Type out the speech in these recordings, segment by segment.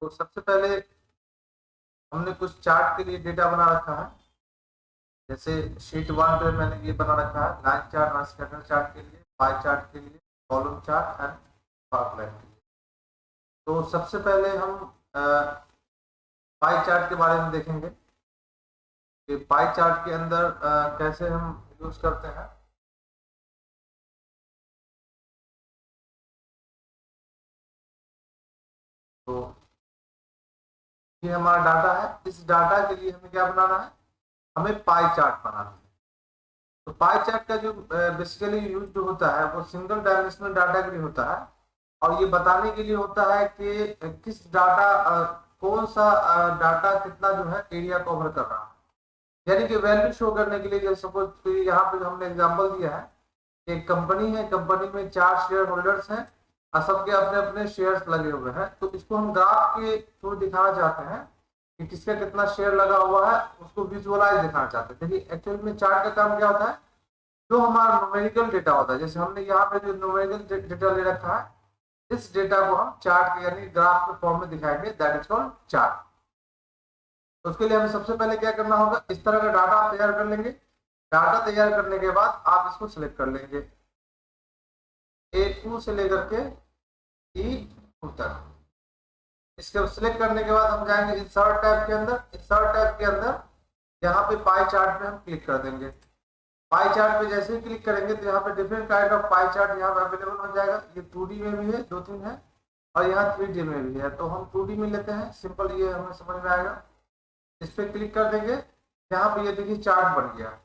तो सबसे पहले हमने कुछ चार्ट के लिए डेटा बना रखा है। जैसे शीट 1 पे मैंने ये बना रखा है लाइन चार्ट और स्कैटर चार्ट के लिए, पाई चार्ट के लिए, column chart and bar line के लिए। तो सबसे पहले हम पाई चार्ट के बारे में देखेंगे कि पाई चार्ट के अंदर कैसे हम यूज करते हैं। तो ये हमारा डाटा है। इस डाटा के लिए हमें क्या बनाना है, हमें पाई चार्ट बनाना है। तो पाई चार्ट का जो बेसिकली यूज जो होता है वो सिंगल डायमेंशनल डाटा के लिए होता है और ये बताने के लिए होता है कि किस डाटा कौन सा डाटा कितना जो है एरिया कवर कर रहा है। यानी कि वैल्यू शो करने के लिए, जैसे सपोज यहाँ पे हमने एग्जांपल दिया है, एक कंपनी है, कंपनी में 4 शेयर होल्डर्स हैं और सबके अपने अपने शेयर्स लगे हुए हैं। तो इसको हम ग्राफ के थ्रू दिखाना चाहते हैं कि किसका कितना शेयर लगा हुआ है, उसको विजुअलाइज दिखाना चाहते हैं। देखिए एक्चुअल में चार्ट का काम क्या होता है, जो हमारा न्यूमेरिकल डेटा होता है, जैसे हमने यहाँ पे जो न्यूमेरिकल डेटा ले रखा है, इस डेटा को हम चार्ट के यानी ग्राफ के फॉर्म में दिखाएंगे, दैट इज कॉल्ड चार्ट। तो उसके लिए हमें सबसे पहले क्या करना होगा, इस तरह का डाटा आप तैयार कर लेंगे। डाटा तैयार करने के बाद आप इसको सिलेक्ट कर लेंगे A2 से लेकर के E2 तक। इसके सिलेक्ट करने के बाद हम जाएंगे इंसर्ट टैब के अंदर। इंसर्ट टैब के अंदर यहाँ पे पाई चार्ट पे हम क्लिक कर देंगे। पाई चार्ट पे जैसे ही क्लिक करेंगे तो यहाँ पे different kind of pie chart यहाँ पे अवेलेबल हो जाएगा। ये 2D में भी है, 2-3 है, और यहाँ 3D में भी है। तो हम 2D में लेते हैं, सिंपल, ये हमें समझ में आएगा। इस पे क्लिक कर देंगे। यहाँ पे ये देखिए चार्ट बन गया।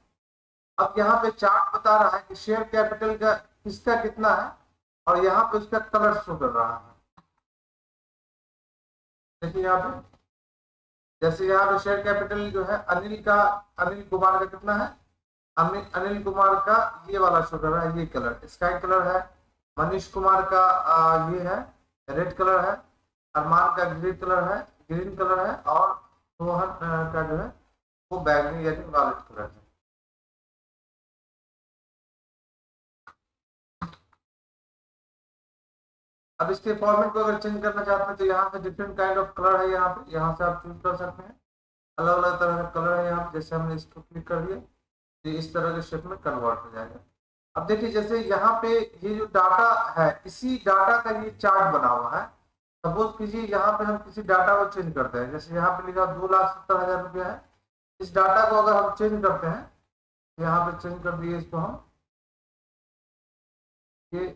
अब यहाँ पे चार्ट बता रहा है कि शेयर कैपिटल का किसका कितना है और यहाँ पे उसका कलर शो कर रहा है। देखिए यहाँ पे जैसे यहाँ पे शेयर कैपिटल जो है अनिल कुमार का कितना है, अनिल कुमार का ये वाला शो कर रहा है, ये कलर स्काई कलर है। मनीष कुमार का ये है रेड कलर है। अरमान का ग्रीन कलर है और सोहन का जो है वो बैगनी यानी वायलेट कलर है। अब इसके फॉर्मेट को अगर चेंज करना चाहते हैं तो यहाँ पे डिफरेंट काइंड ऑफ कलर है। यहाँ से आप चूज कर सकते हैं, अलग अलग तरह का कलर है यहाँ पे। जैसे हमने इसको क्लिक कर दिया तो इस तरह के शेप में कन्वर्ट हो जाएगा। अब देखिए जैसे यहाँ पे ये जो डाटा है, इसी डाटा का ये चार्ट बना हुआ है। सपोज कीजिए यहाँ पे हम किसी डाटा को चेंज करते हैं, जैसे यहाँ पे लिखा 2,70,000 रुपया है। इस डाटा को अगर हम चेंज करते हैं, यहाँ पे चेंज कर दिए इसको हम, ये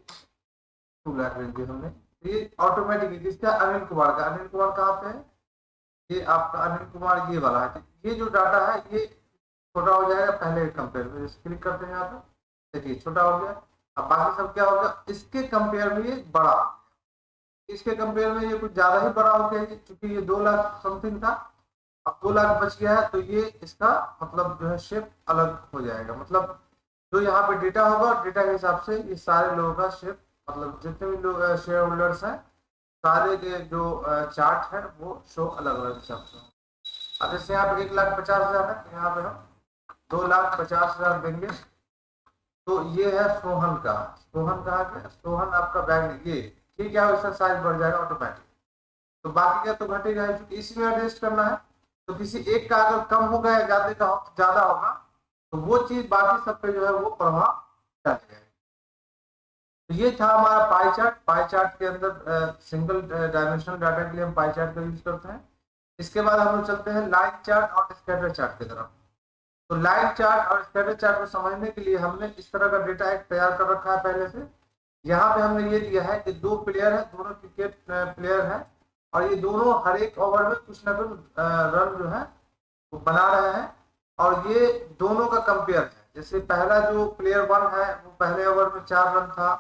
2 लाख रेंज हमने। ये ऑटोमेटिकली किसका, अनिल कुमार का। अनिल कुमार कहाँ पे है, ये आपका अनिल कुमार ये वाला है। ये जो डाटा है ये छोटा हो जाएगा पहले कंपेयर में। क्लिक करते हैं यहाँ पे, देखिए छोटा हो गया। अब बाकी सब क्या होगा, इसके कंपेयर में ये बड़ा, इसके कंपेयर में ये कुछ ज्यादा ही बड़ा हो गया क्योंकि ये 2 लाख समथिंग था, अब 2 लाख बच गया है। तो ये इसका मतलब जो है शेप अलग हो जाएगा। मतलब जो यहाँ पे डेटा होगा, डेटा के हिसाब से ये सारे लोगों का शेप, मतलब जितने भी लोग शेयर होल्डर्स हैं, सारे के जो चार्ट है वो शो अलग अलग हिसाब से। अब जैसे यहाँ पे 1,50,000 है, यहाँ पे हम 2,50,000 देंगे। तो ये है सोहन का। सोहन कहाँ का, सोहन आपका बैंक, ये ठीक है, इसका साइज बढ़ जाएगा ऑटोमेटिक। तो बाकी का तो घटेगा क्योंकि इसी में एडजस्ट करना है। तो किसी एक का अगर कम होगा या ज्यादा होगा तो वो चीज बाकी सब पे जो है वो प्रभाव डालेगा। तो ये था हमारा पाई चार्ट। पाई चार्ट के अंदर सिंगल डायमेंशनल डाटा के लिए हम पाई चार्ट का यूज करते हैं। इसके बाद हम लोग चलते हैं लाइन चार्ट और स्कैटर चार्ट की तरफ। तो लाइन चार्ट और स्कैटर चार्ट को समझने के लिए हमने इस तरह का डेटा एक तैयार कर रखा है पहले से। यहाँ पे हमने ये दिया है कि 2 प्लेयर है, दोनों क्रिकेट प्लेयर है और ये दोनों हर एक ओवर में कुछ ना कुछ रन जो है वो बना रहे हैं और ये दोनों का कंपेयर है। जैसे पहला जो प्लेयर 1 है वो पहले ओवर में 4 रन था,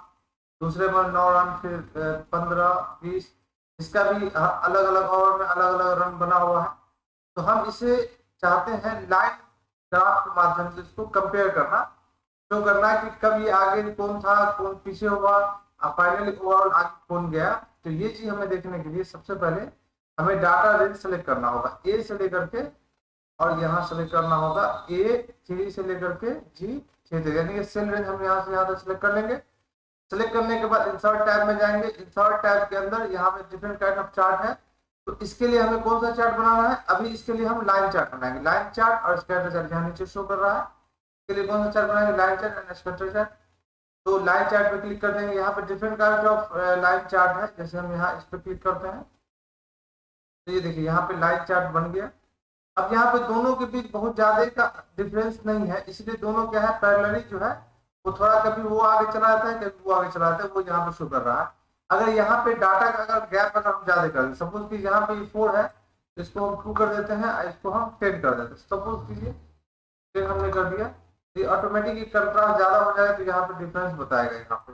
दूसरे में 9 रन, फिर 15, 20, इसका भी अलग अलग ओवर में अलग अलग रन बना हुआ है। तो हम इसे चाहते हैं लाइन ग्राफ के माध्यम से इसको कंपेयर करना, शो करना कि कब ये आगे कौन था, कौन पीछे हुआ, फाइनली ओवरऑल आगे कौन गया। तो ये चीज हमें देखने के लिए सबसे पहले हमें डाटा रेंज सेलेक्ट करना होगा, ए से लेकर के, और यहाँ सेलेक्ट करना होगा A3 से लेकर के G6 तक, यानी कि सेल रेंज हम यहाँ से यहाँ तक सेलेक्ट कर लेंगे। सेलेक्ट करने के बाद इंसर्ट टैब में जाएंगे। इंसर्ट टैब के अंदर यहाँ पे डिफरेंट काइंड ऑफ चार्ट है। तो इसके लिए हमें कौन सा चार्ट बनाना है? अभी इसके लिए हम लाइन चार्ट बनाएंगे, लाइन चार्ट और स्कैटर चार्ट यहाँ नीचे शो कर रहा है। इसके लिए कौन सा चार्ट बनाएंगे? Line chart and scatter chart. तो लाइन चार्ट पे क्लिक कर देंगे। यहाँ पे different kind of line chart है, जैसे हम यहाँ इस पे क्लिक करते हैं तो ये देखिए यहाँ पे लाइन चार्ट बन गया। अब यहाँ पे दोनों के बीच बहुत ज्यादा का डिफरेंस नहीं है, इसलिए दोनों क्या है, पैरेलली जो है वो थोड़ा कभी वो आगे चला जाता है कभी वो आगे चला जाता है, वो यहाँ पे शो कर रहा है। अगर यहाँ पे डाटा का अगर गैप अगर हम ज्यादा कर दें, सपोज कि यहाँ पे 4 है तो इसको हम 2 कर देते हैं, इसको हम 10 कर देते हैं, सपोज कीजिए 10 हमने कर दिया, तो ऑटोमेटिक कंट्रास्ट ज्यादा हो जाएगा तो यहाँ पे डिफरेंस बताएगा। यहाँ पे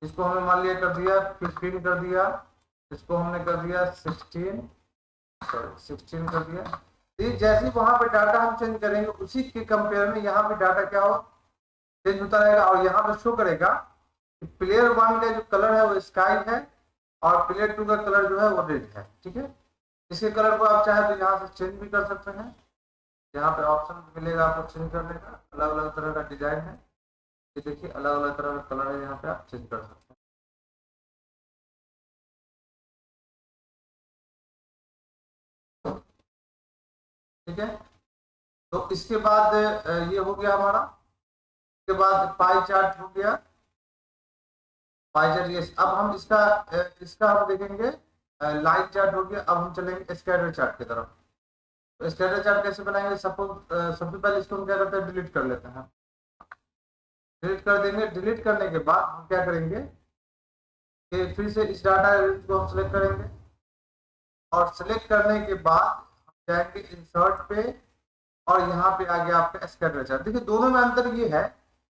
इसको हमने मान लिया कर दिया 15 कर दिया, इसको हमने कर दिया 16 कर दिया। तो जैसे वहां पे डाटा हम चेंज करेंगे उसी के कंपेयर में यहाँ पे डाटा क्या हो चेंज होता रहेगा, और यहाँ पे शो करेगा कि प्लेयर 1 का जो कलर है वो स्काई है और प्लेयर 2 का कलर जो है वो रेड है। ठीक है, इसके कलर को आप चाहे तो यहाँ से चेंज भी कर सकते हैं, यहाँ पे ऑप्शन मिलेगा आपको चेंज करने का, अलग अलग तरह का डिजाइन है, ये देखिए अलग अलग तरह का कलर है, यहाँ पे आप चेंज कर सकते हैं। ठीक है, तो इसके बाद ये हो गया हमारा, इसके बाद पाई चार्ट हो गया, पाई चार्ट ये। अब हम इसका हम देखेंगे लाइन चार्ट हो गया। अब हम चलेंगे स्कैटर चार्ट की तरफ। तो स्कैटर चार्ट कैसे बनाएंगे? सपोज सबसे पहले इसको हम क्या करते हैं, डिलीट कर लेते हैं, डिलीट कर देंगे। डिलीट करने के बाद हम क्या करेंगे कि फिर से इस डाटा को हम सिलेक्ट करेंगे, और सिलेक्ट करने के बाद हम जाएंगे इंसर्ट पे, और यहाँ पे आ गया आपका स्कैटर चार्ट। देखिए दोनों में अंतर ये है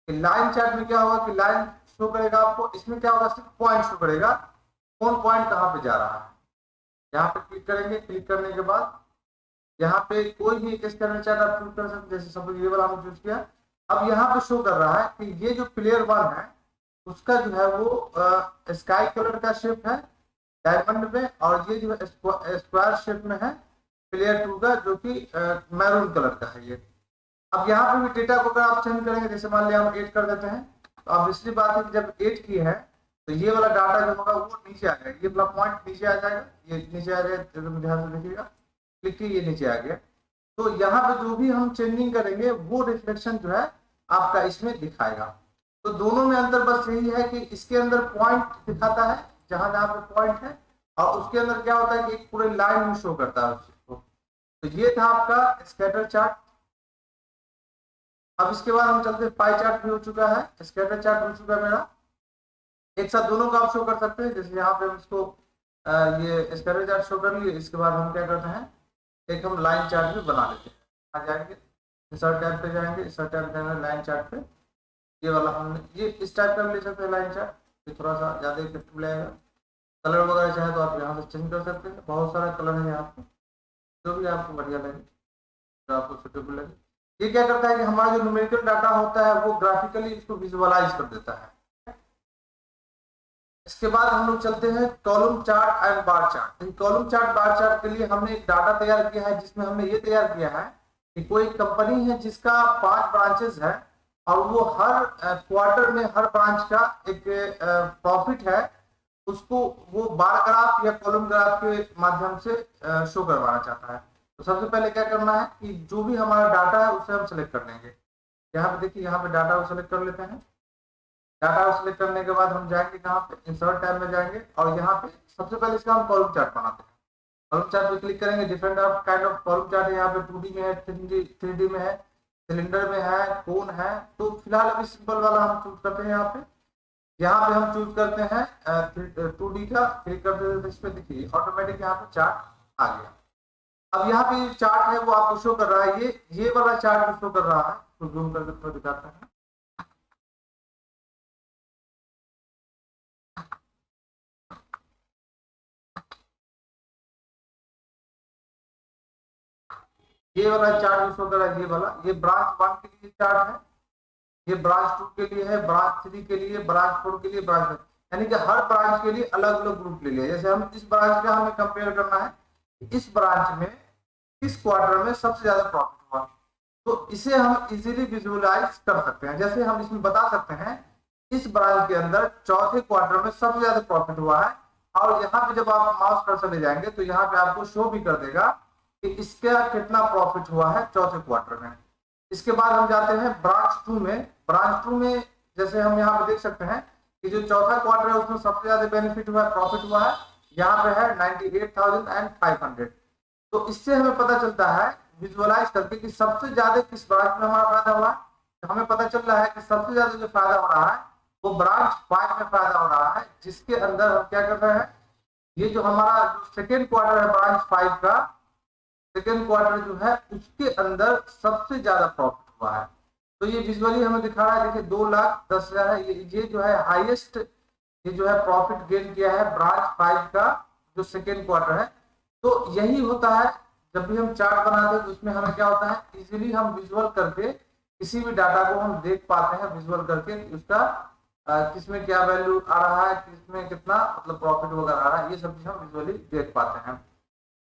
कि लाइन चार्ट में क्या होगा कि लाइन शो करेगा आपको, इसमें क्या होगा सिर्फ पॉइंट शो करेगा, कौन पॉइंट कहाँ पे जा रहा है। यहाँ पे क्लिक करेंगे, क्लिक करने के बाद यहाँ पे कोई भी एक स्कैटर चार्ट आप चूज कर सकते हैं, जैसे सपोज ये वाला हमने चूज किया। अब यहाँ पे शो कर रहा है कि ये जो प्लेयर 1 है उसका जो है वो स्काई कलर का शेप है डायमंड में, और ये जो है स्क्वायर शेप में है प्लेयर 2 का, जो कि मैरून कलर का है ये। अब यहाँ पे भी डेटा को अगर आप चेंज करेंगे, जैसे मान लिया हम 8 कर देते हैं, तो अब दूसरी बात है कि जब 8 की है तो ये वाला डाटा जो होगा वो नीचे आ जाएगा, ये वाला पॉइंट नीचे आ जाएगा, ये नीचे आ जाएगा, ध्यान से देखिएगा, क्लिक की ये नीचे आ गया। तो यहाँ पे जो भी हम चेंजिंग करेंगे वो रिफ्लेक्शन जो है आपका इसमें दिखाएगा। तो दोनों में अंतर बस यही है कि इसके अंदर पॉइंट दिखाता है जहां जहां पे पॉइंट है, और उसके अंदर क्या होता है कि एक पूरे लाइन में शो करता है उस चीज को। तो ये था आपका स्कैटर चार्ट। अब इसके बाद हम चलते हैं, पाई चार्ट भी हो चुका है, स्कैटर चार्ट हो चुका है मेरा, एक साथ दोनों का आप शो कर सकते हैं। जैसे यहाँ पे हम इसको ये स्कैटर चार्ट शो कर लिए, इसके बाद हम क्या करते हैं एक हम लाइन चार्ट भी बना लेते हैं। आ जाएंगे इंसर्ट टैब पे जाएंगे, इंसर्ट टैब जाएंगे लाइन चार्ट पे, ये वाला हमने ये इस टाइप का ले सकते हैं लाइन चार्ट, ये थोड़ा सा ज्यादा इफेक्टिव लगेगा। कलर वगैरह चाहे तो आप यहाँ से चेंज कर सकते हैं, बहुत सारा कलर है यहाँ पे, जो भी आपको बढ़िया लगे, जो आपको सुटेबल लगे। ये क्या करता है कि हमारा जो न्यूमेरिकल डाटा होता है वो ग्राफिकली इसको विजुअलाइज कर देता है। इसके बाद हम लोग चलते हैं column chart and bar chart. Column chart bar chart के लिए हमने एक डाटा तैयार किया है, जिसमें हमने ये तैयार किया है कि कोई कंपनी है जिसका 5 ब्रांचेस है, और वो हर क्वार्टर में हर ब्रांच का एक प्रॉफिट है, उसको वो बार ग्राफ या कॉलम ग्राफ के माध्यम से शो करवाना चाहता है। तो सबसे पहले क्या करना है कि जो भी हमारा डाटा है उसे हम सिलेक्ट कर लेंगे। यहाँ पे देखिए, यहाँ पे डाटा को सिलेक्ट कर लेते हैं। डाटा को सिलेक्ट करने के बाद हम जाएंगे कहाँ पे, इंसर्ट टैब में जाएंगे, और यहाँ पे सबसे पहले इसका हम कॉलम चार्ट बनाते हैं। कॉलम चार्ट पे क्लिक करेंगे, different kind of column chart है, यहाँ पे 2D में है, 3D में है, सिलेंडर में है, कोन है। तो फिलहाल अभी सिंपल वाला हम चूज करते हैं। यहाँ पे हम चूज करते हैं 2D का, क्लिक करते हैं इस पे, देखिए ऑटोमेटिक यहाँ पे चार्ट आ गया। अब यहाँ पे चार्ट है वो आपको शो कर रहा है, ये वाला चार्ट शो कर रहा है, तो जूम करके थोड़ा दिखाते हैं। ये वाला चार्ट शो कर रहा है, ये वाला, ये ब्रांच 1 के लिए चार्ट है, ये ब्रांच 2 के लिए है, ब्रांच 3 के लिए, ब्रांच 4 के लिए, ब्रांच, यानी कि हर ब्रांच के लिए अलग अलग ग्रुप ले लिया। जैसे हम इस ब्रांच का हमें कंपेयर करना है, इस ब्रांच में इस क्वार्टर में सबसे ज्यादा प्रॉफिट हुआ, तो इसे हम इजीली विजुअलाइज कर सकते हैं। जैसे हम इसमें बता सकते हैं इस ब्रांच के अंदर चौथे क्वार्टर में सबसे ज्यादा प्रॉफिट हुआ है, और यहाँ पे जब आप माउस कर्सर ले जाएंगे तो यहाँ पे आपको शो भी कर देगा कि इसका कितना प्रॉफिट हुआ है चौथे क्वार्टर में। इसके बाद हम जाते हैं ब्रांच 2 में। ब्रांच 2 में जैसे हम यहाँ पे देख सकते हैं कि जो चौथा क्वार्टर है उसमें सबसे ज्यादा बेनिफिट हुआ है, प्रॉफिट हुआ है, यहाँ पे है 98,500। तो इससे हमें पता चलता है विजुअलाइज करके कि सबसे ज्यादा किस ब्रांच में हमारा फायदा हुआ है। तो हमें पता चल रहा है कि सबसे ज्यादा जो फायदा हो रहा है वो ब्रांच 5 में फायदा हो रहा है, जिसके अंदर हम क्या कर रहे हैं, ये जो हमारा जो सेकेंड क्वार्टर है ब्रांच 5 का, सेकेंड क्वार्टर जो है उसके अंदर सबसे ज्यादा प्रॉफिट हुआ है। तो ये विजुअली हमें दिखा रहा है, देखिए 2,10,000 है, ये जो है हाईएस्ट, ये जो है प्रॉफिट गेन किया है ब्रांच 5 का जो सेकेंड क्वार्टर है। तो यही होता है जब भी हम चार्ट बनाते हैं तो उसमें हमें क्या होता है, इजीली हम विजुअल करके किसी भी डाटा को हम देख पाते हैं, विजुअल करके उसका किसमें क्या वैल्यू आ रहा है, किसमें कितना मतलब प्रॉफिट वगैरह आ रहा है, ये सब चीज हम विजुअली देख पाते हैं।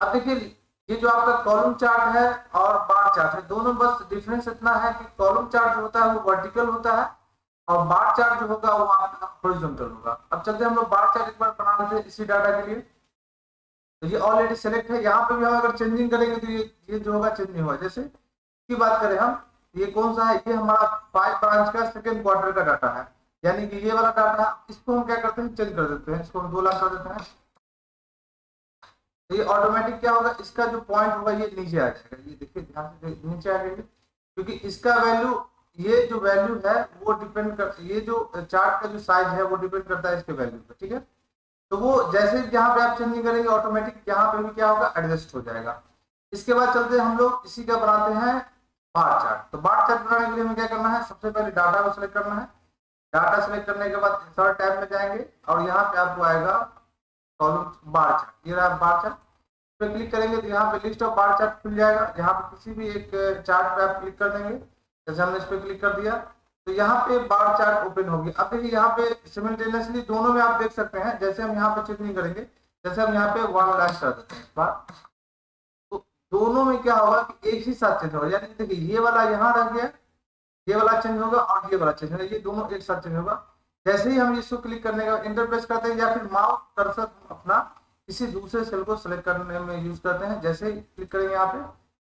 अब देखिए ये जो आपका कॉलम चार्ट है और बार चार्ट है, दोनों बस डिफरेंस इतना है कि कॉलम चार्ट जो होता है वो वर्टिकल होता है और बार चार्ट जो होगा वो आपका हॉरिजॉन्टल होगा। अब चलते हम लोग बार चार्ट एक बार बना लेते हैं इसी डाटा के लिए। तो ये ऑलरेडी सेलेक्ट है, यहाँ पे भी हम अगर चेंजिंग करेंगे तो ये जो होगा चेंज नहीं होगा। जैसे की बात करें हम, ये कौन सा है, ये हमारा 5 ब्रांच का सेकेंड क्वार्टर का डाटा है, यानी कि ये वाला डाटा है, इसको हम क्या करते हैं चेंज कर देते हैं, इसको हम 2 लाख कर देते हैं। तो ये ऑटोमेटिक क्या होगा, इसका जो पॉइंट होगा ये नीचे आ जाएगा, ये देखिए ध्यान से नीचे आ गया, क्योंकि इसका वैल्यू, ये जो वैल्यू है वो डिपेंड कर, ये जो चार्ट का जो साइज है वो डिपेंड करता है इसके वैल्यू पर, ठीक है। तो वो जैसे यहाँ पे आप चेंजिंग करेंगे ऑटोमेटिक यहाँ पे भी क्या होगा, एडजस्ट हो जाएगा। इसके बाद चलते हम लोग इसी का बनाते हैं बार चार्ट। तो बार चार्ट बनाने के लिए हमें क्या करना है, सबसे पहले डाटा को सिलेक्ट करना है। डाटा सिलेक्ट करने के बाद इंसर्ट टैब में जाएंगे और यहाँ पे आपको आएगा कॉलम बार चार्ट, ये रहा बार चार्ट पे क्लिक करेंगे तो यहाँ पे लिस्ट ऑफ बार चार्ट खुल जाएगा। यहाँ पे किसी भी एक चार्ट पे आप क्लिक कर देंगे, जैसे हमने इस पे क्लिक कर दिया तो यहाँ पे बार चार्ट ओपन होगी। अब देखिए यहाँ पे सिमिल्टेनियसली दोनों में आप देख सकते हैं, जैसे हम यहाँ पे चेंजिंग करेंगे, जैसे हम यहाँ पे 1 लाख कर देते हैं इस बार, तो दोनों में क्या होगा कि एक ही साथ चेंज होगा, यानी देखिए ये वाला यहाँ रह गया, ये वाला चेंज होगा और ये वाला चेंज होगा, ये दोनों एक साथ चेंज होगा। जैसे ही हम इसको क्लिक करने का इंटर प्रेस करते हैं या फिर माउस कर्सर अपना किसी दूसरे सेल को सिलेक्ट करने में यूज करते हैं, जैसे ही क्लिक करेंगे यहाँ पे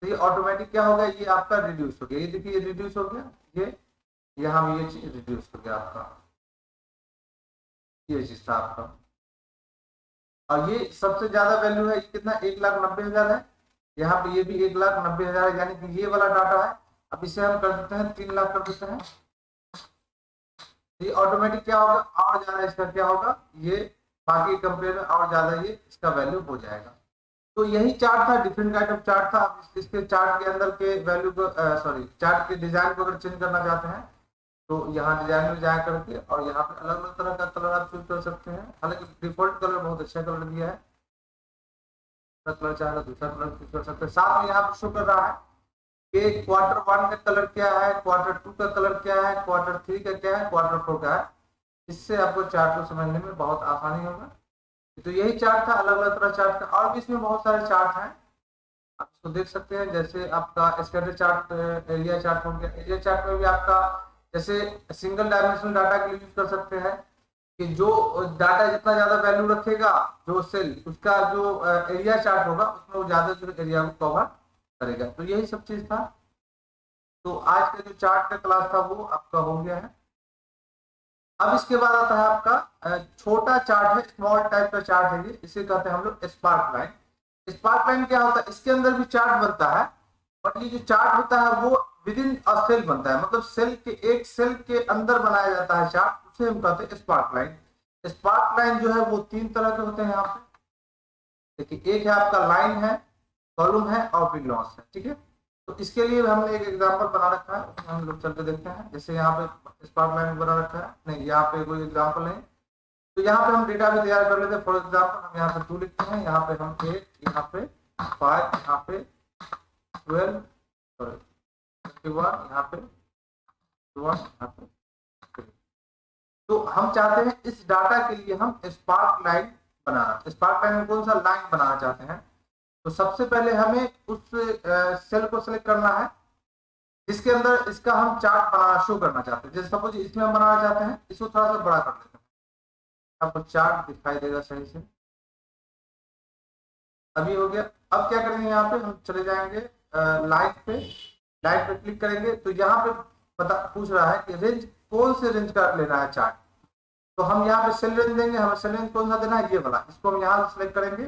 तो ये ऑटोमेटिक क्या होगा, ये आपका रिड्यूस हो गया, ये देखिए ये रिड्यूस हो गया, ये यहाँ भी ये चीज रिड्यूस हो गया आपका, ये चीज था आपका। और ये सबसे ज्यादा वैल्यू है, कितना 1,90,000 है, यहाँ पे ये भी 1,90,000 है, यानी कि ये वाला डाटा है। अब इसे हम कर देते हैं 3 लाख कर देते हैं, ये ऑटोमेटिक क्या होगा, और ज्यादा इसका क्या होगा, ये बाकी कंपेयर में और ज्यादा ये इसका वैल्यू हो जाएगा। तो यही चार्ट था, डिफरेंट काइंड ऑफ चार्ट था। आप इसके चार्ट के अंदर के वैल्यू को सॉरी चार्ट के डिजाइन को अगर चेंज करना चाहते हैं तो यहाँ डिजाइन में जाया करके और यहाँ पे अलग अलग तरह का कलर आप चूज कर सकते हैं। हालांकि डिफॉल्ट कलर बहुत अच्छा कलर दिया है, कलर चाहे दूसरा कलर चूज कर सकते हैं। साथ में यहाँ पर शो कर रहा है कि क्वार्टर 1 का कलर क्या है, क्वार्टर 2 का कलर क्या है, क्वार्टर 3 का क्या है, क्वार्टर 4 का है। इससे आपको चार्ट को समझने में बहुत आसानी होगा। तो यही चार्ट था, अलग अलग तरह चार्ट का, और भी इसमें बहुत सारे चार्ट हैं, आप इसको देख सकते हैं। जैसे आपका स्कैटर चार्ट, एरिया चार्ट हो गया। एरिया चार्ट में भी आपका जैसे सिंगल डायमेंशनल डाटा के लिए यूज कर सकते हैं कि जो डाटा जितना ज्यादा वैल्यू रखेगा जो सेल, उसका जो एरिया चार्ट होगा उसमें वो ज्यादा जो एरिया को कवर करेगा। तो यही सब चीज था। तो आज का जो चार्ट का क्लास था वो आपका हो गया है। अब इसके बाद आता है आपका छोटा चार्ट है, स्मॉल टाइप का चार्ट है, ये इसे कहते हैं हम लोग स्पार्क लाइन। स्पार्क लाइन क्या होता है, इसके अंदर भी चार्ट बनता है, बट ये जो चार्ट होता है वो विद इन अ सेल बनता है, मतलब सेल के एक सेल के अंदर बनाया जाता है चार्ट, उसे हम कहते हैं स्पार्क लाइन। स्पार्क लाइन जो है वो 3 तरह के होते हैं यहाँ पे। देखिए एक है आपका लाइन है, कॉलम है और फिर लॉस है, ठीक है। तो इसके लिए हमने एक एग्जांपल बना रखा है, उसमें हम लोग चल के देखते हैं। जैसे यहाँ पे स्पार्क लाइन बना रखा है, नहीं यहाँ पे कोई एग्जांपल नहीं, तो यहाँ पे हम डेटा भी तैयार कर लेते हैं। फॉर एग्जांपल हम यहाँ पे 2 लिखते हैं, यहाँ पे हम 8, यहाँ पे 5, यहाँ पे 12, सॉरी 21, यहाँ पे 1, यहाँ पे 3। तो हम चाहते हैं इस डाटा के लिए हम स्पार्क लाइन बनाना। स्पार्क लाइन में कौन सा लाइन बनाना चाहते हैं, तो सबसे पहले हमें उस सेल को सिलेक्ट करना है जिसके अंदर इसका हम चार्ट बनाना शो करना चाहते हैं। जैसे सपोज इसमें हम बनाना चाहते हैं, इसको थोड़ा सा बड़ा कर देते हैं, आपको चार्ट दिखाई देगा सही से। अभी हो गया। अब क्या करेंगे, यहाँ पे हम चले जाएंगे लाइन पे, लाइन पे क्लिक करेंगे तो यहाँ पे पता पूछ रहा है कि रेंज कौन से रेंज का लेना है चार्ट। तो हम यहाँ पे सेल रेंज देंगे, हमें सेल रेंज कौन सा देना है, ये वाला। इसको हम यहाँ से सिलेक्ट करेंगे,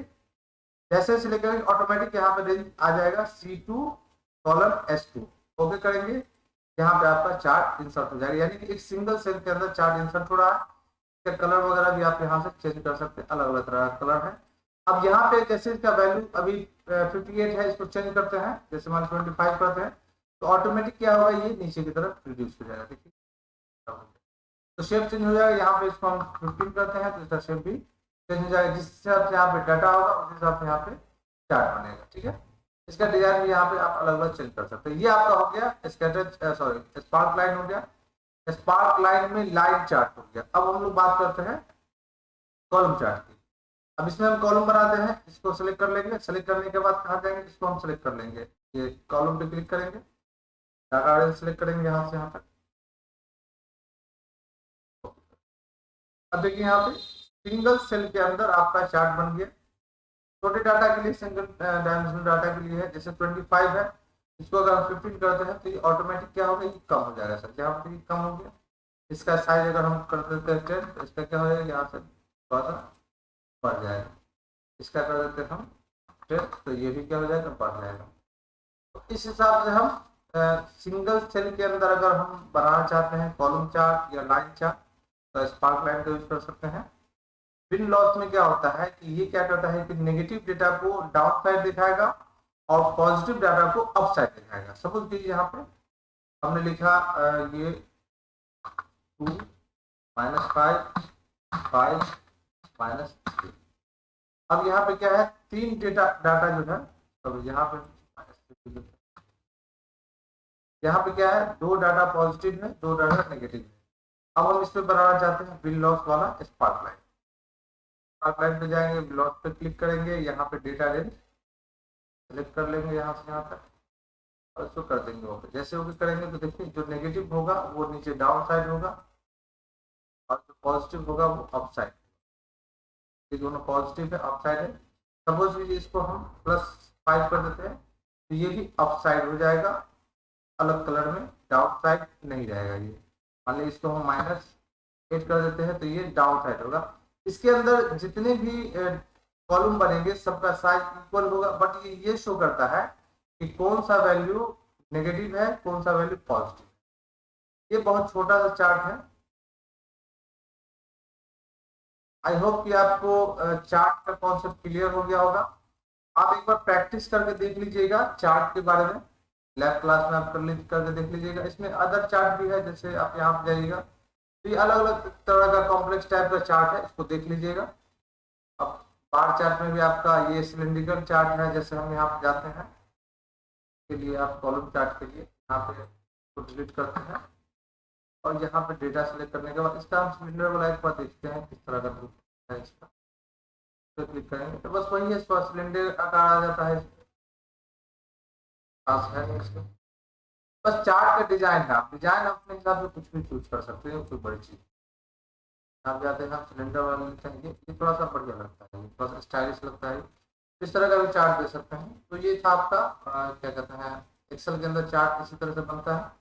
जैसे सिलेक्ट करेंगे ऑटोमेटिक यहाँ पे रेंज आ जाएगा C2:S2। ओके करेंगे, यहाँ पे आपका चार्ट इंसर्ट हो जाएगा, यानी कि एक सिंगल सेल के अंदर चार्ट इंसर्ट हो रहा है। इसका कलर वगैरह भी आप यहाँ से चेंज कर सकते हैं, अलग अलग तरह का कलर है। अब यहाँ पे जैसे इसका वैल्यू अभी 58 है, इसको चेंज करते हैं, जैसे मान 25 करते हैं, तो ऑटोमेटिक क्या होगा, ये नीचे की तरफ रिड्यूस हो जाएगा। देखिए तो शेप चेंज हो जाएगा। यहाँ पे इसको हम 15 करते हैं तो इसका शेप भी चेंज हो जाएगा, जिस हिसाब से यहाँ पे डाटा होगा उस हिसाब से यहाँ पे चार्ट बनेगा। ठीक है, इसका डिजाइन भी यहाँ पे आप अलग अलग चेंज कर सकते हैं। ये आपका हो गया स्कैटर सॉरी स्पार्क लाइन हो गया। स्पार्क लाइन में लाइन चार्ट हो गया। अब हम लोग बात करते हैं कॉलम चार्ट की। अब इसमें हम कॉलम बनाते हैं, इसको सेलेक्ट कर लेंगे। सेलेक्ट करने के बाद कहाँ जाएंगे, इसको हम सेलेक्ट कर लेंगे, ये कॉलम पे क्लिक करेंगे, डाटा अरेंज सेलेक्ट करेंगे यहाँ से यहाँ तक। अब देखिए यहाँ पे सिंगल सेल के अंदर आपका चार्ट बन गया। छोटे डाटा के लिए, सिंगल डायमेंशनल डाटा के लिए है, जैसे 25 है, इसको अगर हम 15 करते हैं तो ये ऑटोमेटिक क्या होगा, ये कम हो जाएगा सर। यहाँ पे कम हो गया। इसका साइज अगर हम कर देते हैं 10 तो इसका क्या हो जाएगा, यहाँ से थोड़ा सा बढ़ जाएगा। इसका कर देते हैं हम 10 तो ये भी क्या हो जाएगा, बढ़ जाएगा। तो इस हिसाब से हम सिंगल सेल के अंदर अगर हम बनाना चाहते हैं कॉलम चार्ट या लाइन चार्ट तो स्पार्क लाइन का यूज कर सकते हैं। विन लॉस में क्या होता है कि ये क्या करता है कि नेगेटिव डेटा को डाउन साइड दिखाएगा और पॉजिटिव डाटा को अप साइड दिखाएगा। सपोज कीजिए यहाँ पे हमने लिखा ये 2 -5 5 -3। अब यहाँ पे क्या है, 3 डाटा जो है, अब यहाँ पे क्या है, 2 डाटा पॉजिटिव है, 2 डाटा नेगेटिव है। अब हम इस पे बनाना चाहते हैं विन लॉस वाला स्पार्क लाइन। स्पार्क लाइन पे जाएंगे, विन लॉस पे क्लिक करेंगे, यहाँ पे डेटा रेंज सेलेक्ट कर लेंगे यहाँ से यहाँ तक और इसको कर देंगे ओके। जैसे ओके करेंगे तो देखिए जो नेगेटिव होगा वो नीचे डाउन साइड होगा और जो पॉजिटिव होगा वो अप साइड। ये दोनों पॉजिटिव है, अप साइड है। सपोज इसको हम +5 कर देते हैं तो ये भी अप साइड हो जाएगा, अलग कलर में, डाउन साइड नहीं रहेगा। ये मान लीजिए इसको हम -8 कर देते हैं तो ये डाउन साइड होगा। इसके अंदर जितने भी कॉलम बनेंगे सबका साइज इक्वल होगा, बट ये शो करता है कि कौन सा वैल्यू नेगेटिव है, कौन सा वैल्यू पॉजिटिव है। ये बहुत छोटा सा चार्ट है। आई होप कि आपको चार्ट का कॉन्सेप्ट क्लियर हो गया होगा। आप एक बार प्रैक्टिस करके देख लीजिएगा चार्ट के बारे में, लैब क्लास में आप करके देख लीजिएगा। इसमें अदर चार्ट भी है, जैसे आप यहाँ पे जाइएगा तो ये अलग अलग तरह का कॉम्प्लेक्स टाइप का चार्ट है, इसको देख लीजिएगा। अब बार चार्ट में भी आपका ये सिलिंड्रिकल चार्ट है, जैसे हम यहाँ पे जाते हैं के लिए आप कॉलम चार्ट के लिए यहाँ पे तो डिलीट करते हैं और यहाँ पे डेटा सेलेक्ट करने के बाद इसका हम सिलेंडर वाला एक बार देखते हैं किस तरह का ग्रुप है इसका। तो क्लिक करेंगे तो बस वही है, सिलेंडर आकार आ जाता है इसका। बस चार्ट का डिजाइन है, आप डिजाइन अपने हिसाब से कुछ भी चूज कर सकते हैं, कोई बड़ी चीज। आप जाते हैं, हम सिलेंडर वाला लेते हैं, ये थोड़ा सा बढ़िया लगता है, थोड़ा सा स्टाइलिश लगता है। इस तरह का भी चार्ट दे सकते हैं। तो ये था आपका क्या कहते हैं, एक्सेल के अंदर चार्ट इसी तरह से बनता है।